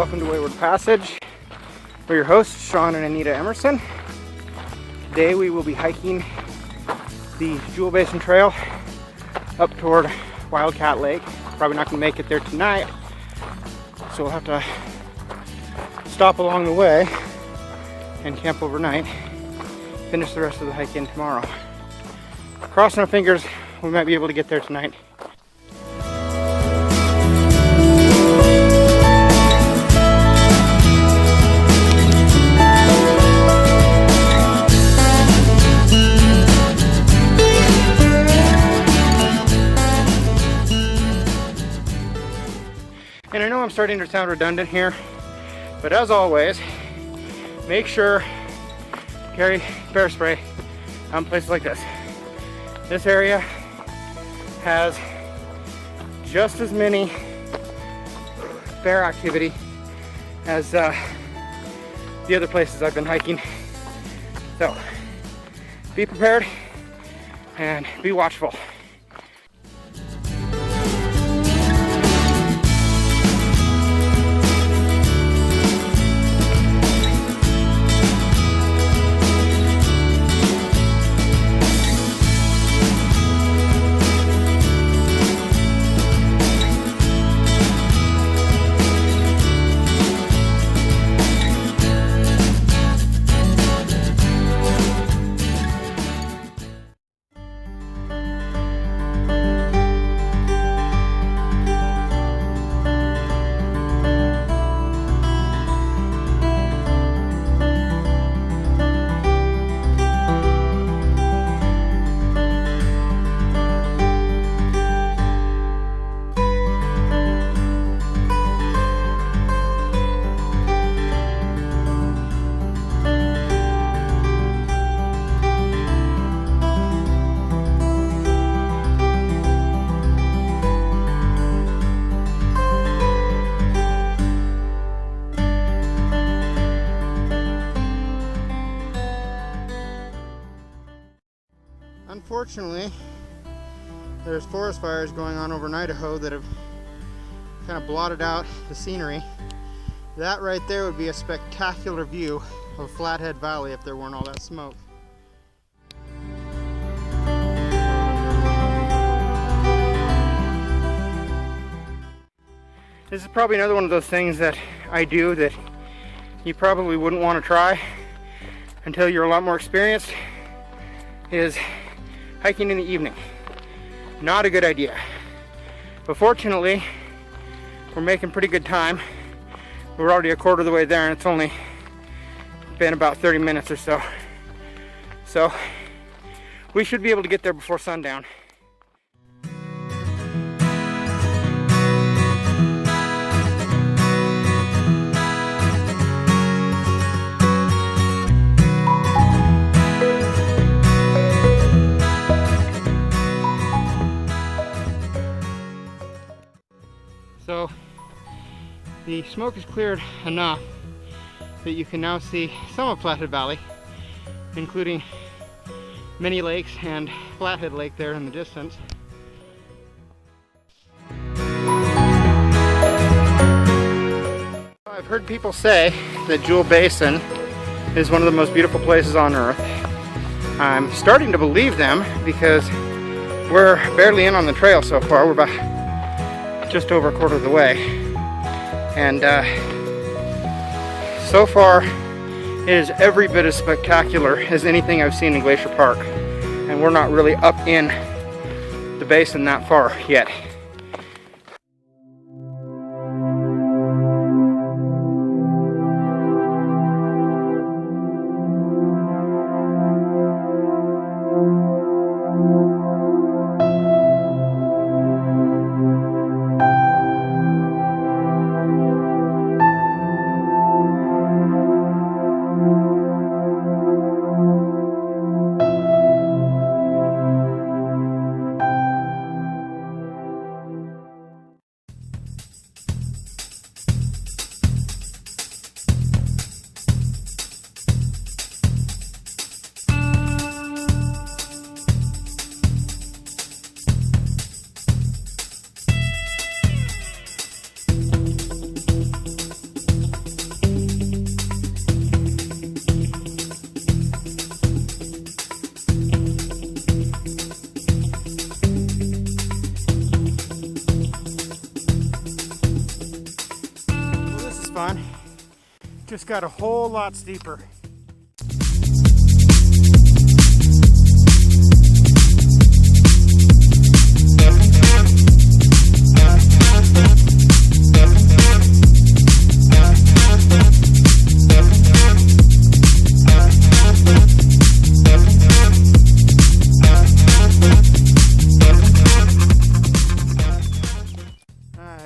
welcome to Wayward Passage. We're your hosts, Sean and Anita Emerson. Today we will be hiking the Basin Trail up toward Wildcat Lake. Probably not going to make it there tonight, so we'll have to stop along the way and camp overnight. Finish the rest of the hike in tomorrow. Crossing our fingers, we might be able to get there tonight. And I know I'm starting to sound redundant here, but as always, make sure to carry bear spray on places like this. This area has just as many bear activity as the other places I've been hiking. So be prepared and be watchful. Unfortunately, there's forest fires going on over in Idaho that have kind of blotted out the scenery. That right there would be a spectacular view of Flathead Valley if there weren't all that smoke. This is probably another one of those things that I do that you probably wouldn't want to try until you're a lot more experienced, is hiking in the evening. Not a good idea. But fortunately, we're making pretty good time. We're already a quarter of the way there and it's only been about 30 minutes or so. So we should be able to get there before sundown. So the smoke is cleared enough that you can now see some of Flathead Valley, including many lakes and Flathead Lake there in the distance. I've heard people say that Basin is one of the most beautiful places on earth. I'm starting to believe them because we're barely in on the trail so far. We're about just over a quarter of the way, and so far it is every bit as spectacular as anything I've seen in Glacier Park, and we're not really up in the basin that far yet. just got a whole lot steeper.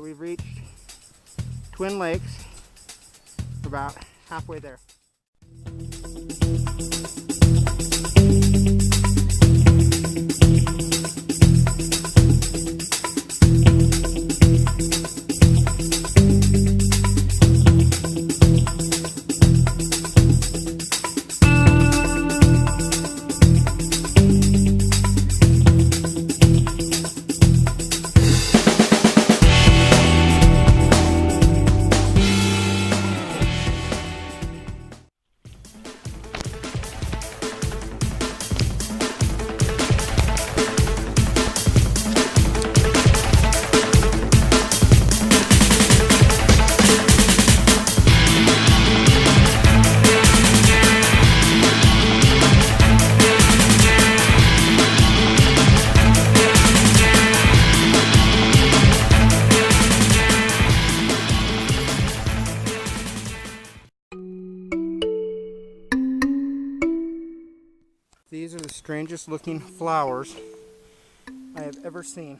We've reached Twin Lakes. We're about halfway there. These are the strangest looking flowers I have ever seen.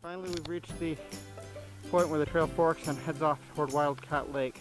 Finally, we've reached the point where the trail forks and heads off toward Wildcat Lake.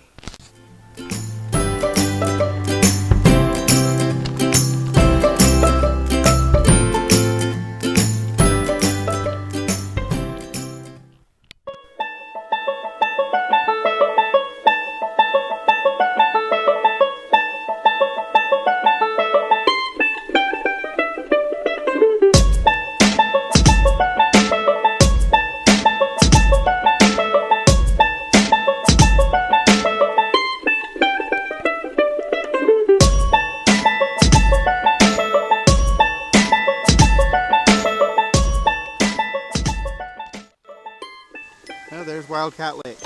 Oh, there's Wildcat Lake.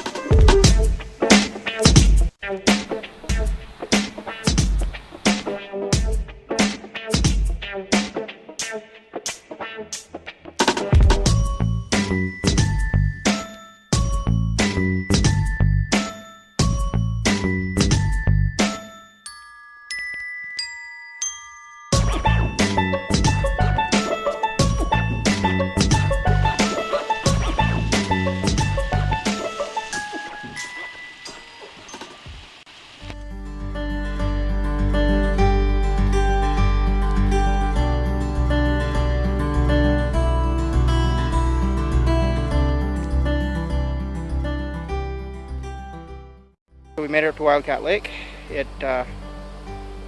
We made it up to Wildcat Lake. It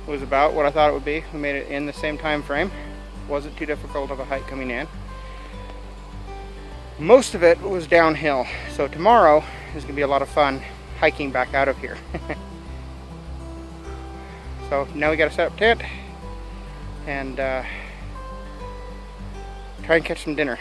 was about what I thought it would be. We made it in the same time frame. Wasn't too difficult of a hike coming in. Most of it was downhill, so tomorrow is going to be a lot of fun hiking back out of here. So now we got to set up tent and try and catch some dinner.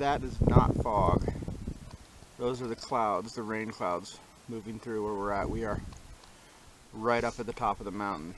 that is not fog. Those are the clouds, the rain clouds moving through where we're at. We are right up at the top of the mountain.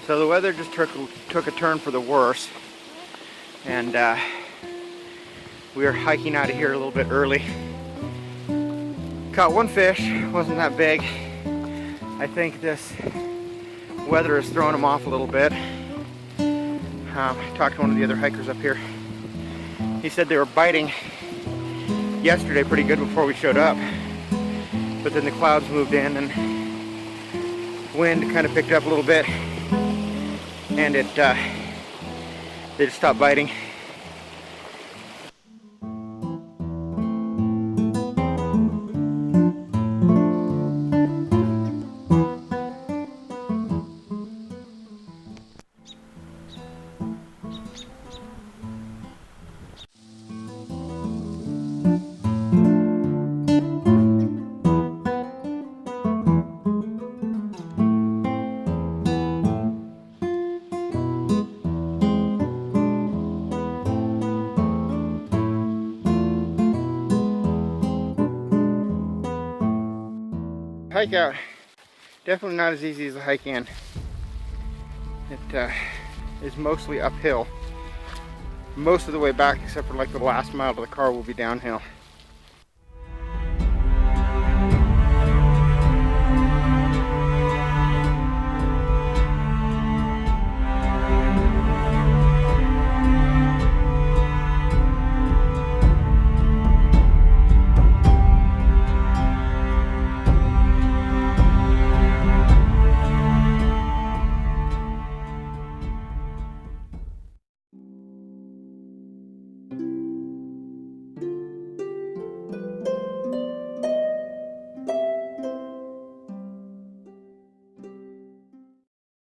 So the weather just took a turn for the worse, and we are hiking out of here a little bit early. Caught one fish, wasn't that big. I think this weather is throwing them off a little bit. Talked to one of the other hikers up here. He said they were biting yesterday pretty good before we showed up, but then the clouds moved in and wind kind of picked up a little bit, and they just stopped biting. Hike out, definitely not as easy as a hike in. It is mostly uphill. Most of the way back, except for like the last mile of the car, will be downhill.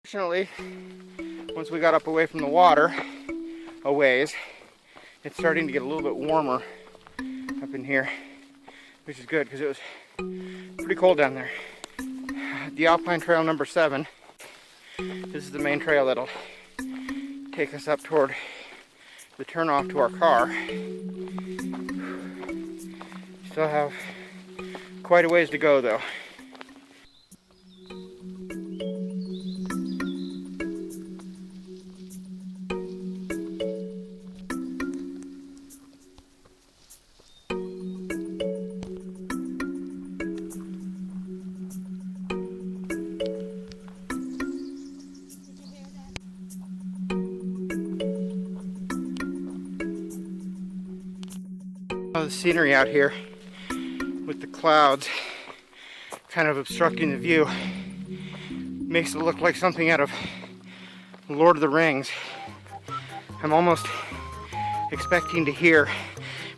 Fortunately, once we got up away from the water a ways, it's starting to get a little bit warmer up in here, which is good because it was pretty cold down there. The Alpine Trail number 7, this is the main trail that'll take us up toward the turnoff to our car. Still have quite a ways to go though. The scenery out here with the clouds kind of obstructing the view makes it look like something out of Lord of the Rings. I'm almost expecting to hear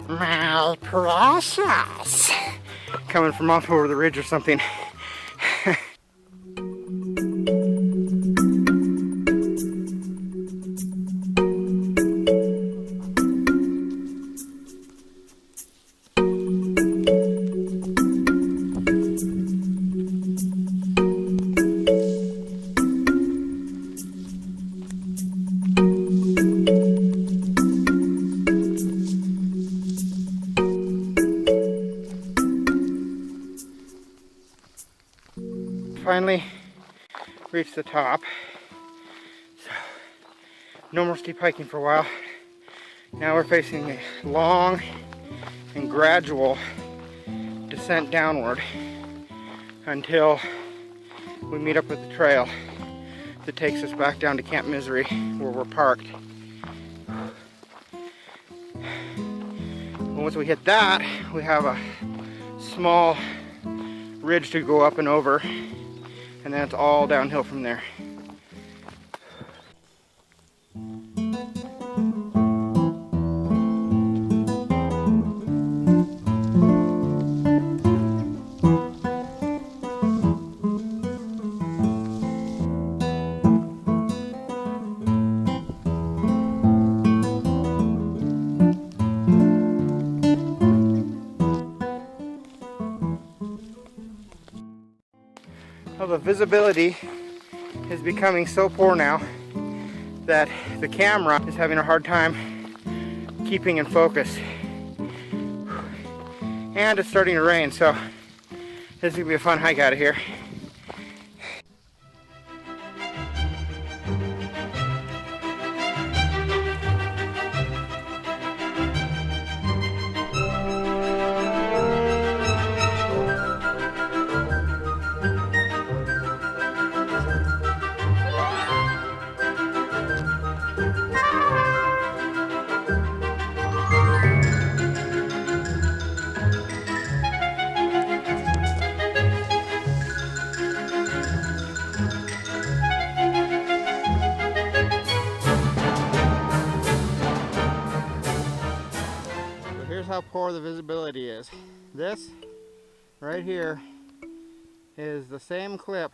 "my process" coming from off over the ridge or something. Finally reached the top, so no more steep hiking for a while. Now we're facing a long and gradual descent downward until we meet up with the trail that takes us back down to Camp Misery where we're parked. Once we hit that, we have a small ridge to go up and over, and then it's all downhill from there. Well, the visibility is becoming so poor now that the camera is having a hard time keeping in focus. And it's starting to rain, so this is going to be a fun hike out of here. How poor the visibility is. This right here is the same clip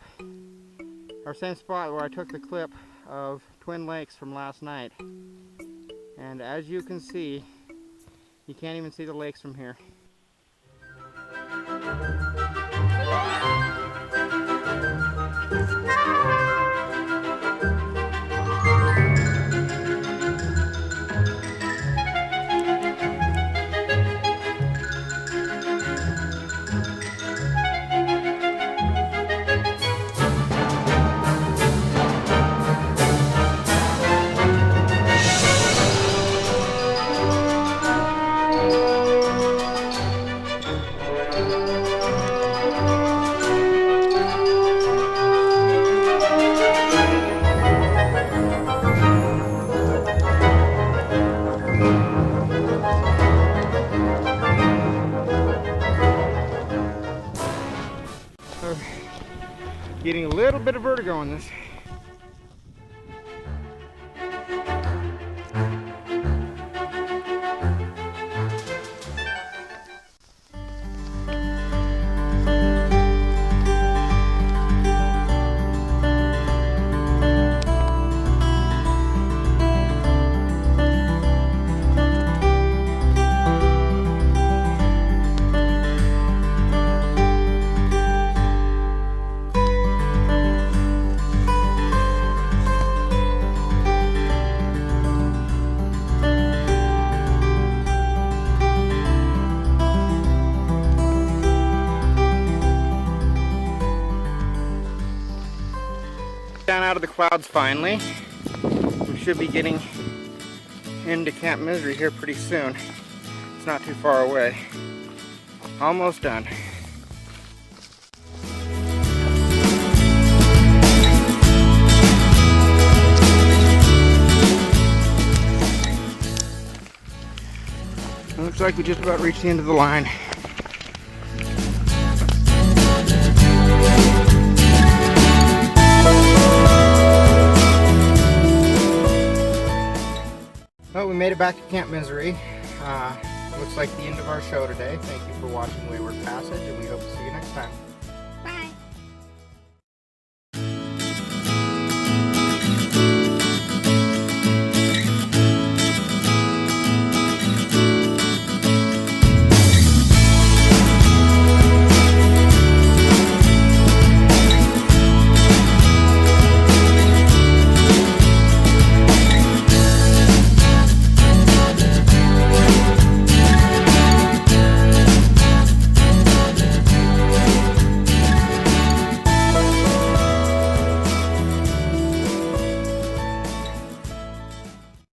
or same spot where I took the clip of Twin Lakes from last night, and as you can see, you can't even see the lakes from here. Getting a little bit of vertigo on this. Down out of the clouds finally. We should be getting into Camp Misery here pretty soon. It's not too far away. Almost done. Looks like we just about reached the end of the line. Well, we made it back to Camp Misery. Looks like the end of our show today. Thank you for watching Wayward Passage, and we hope to see you next time.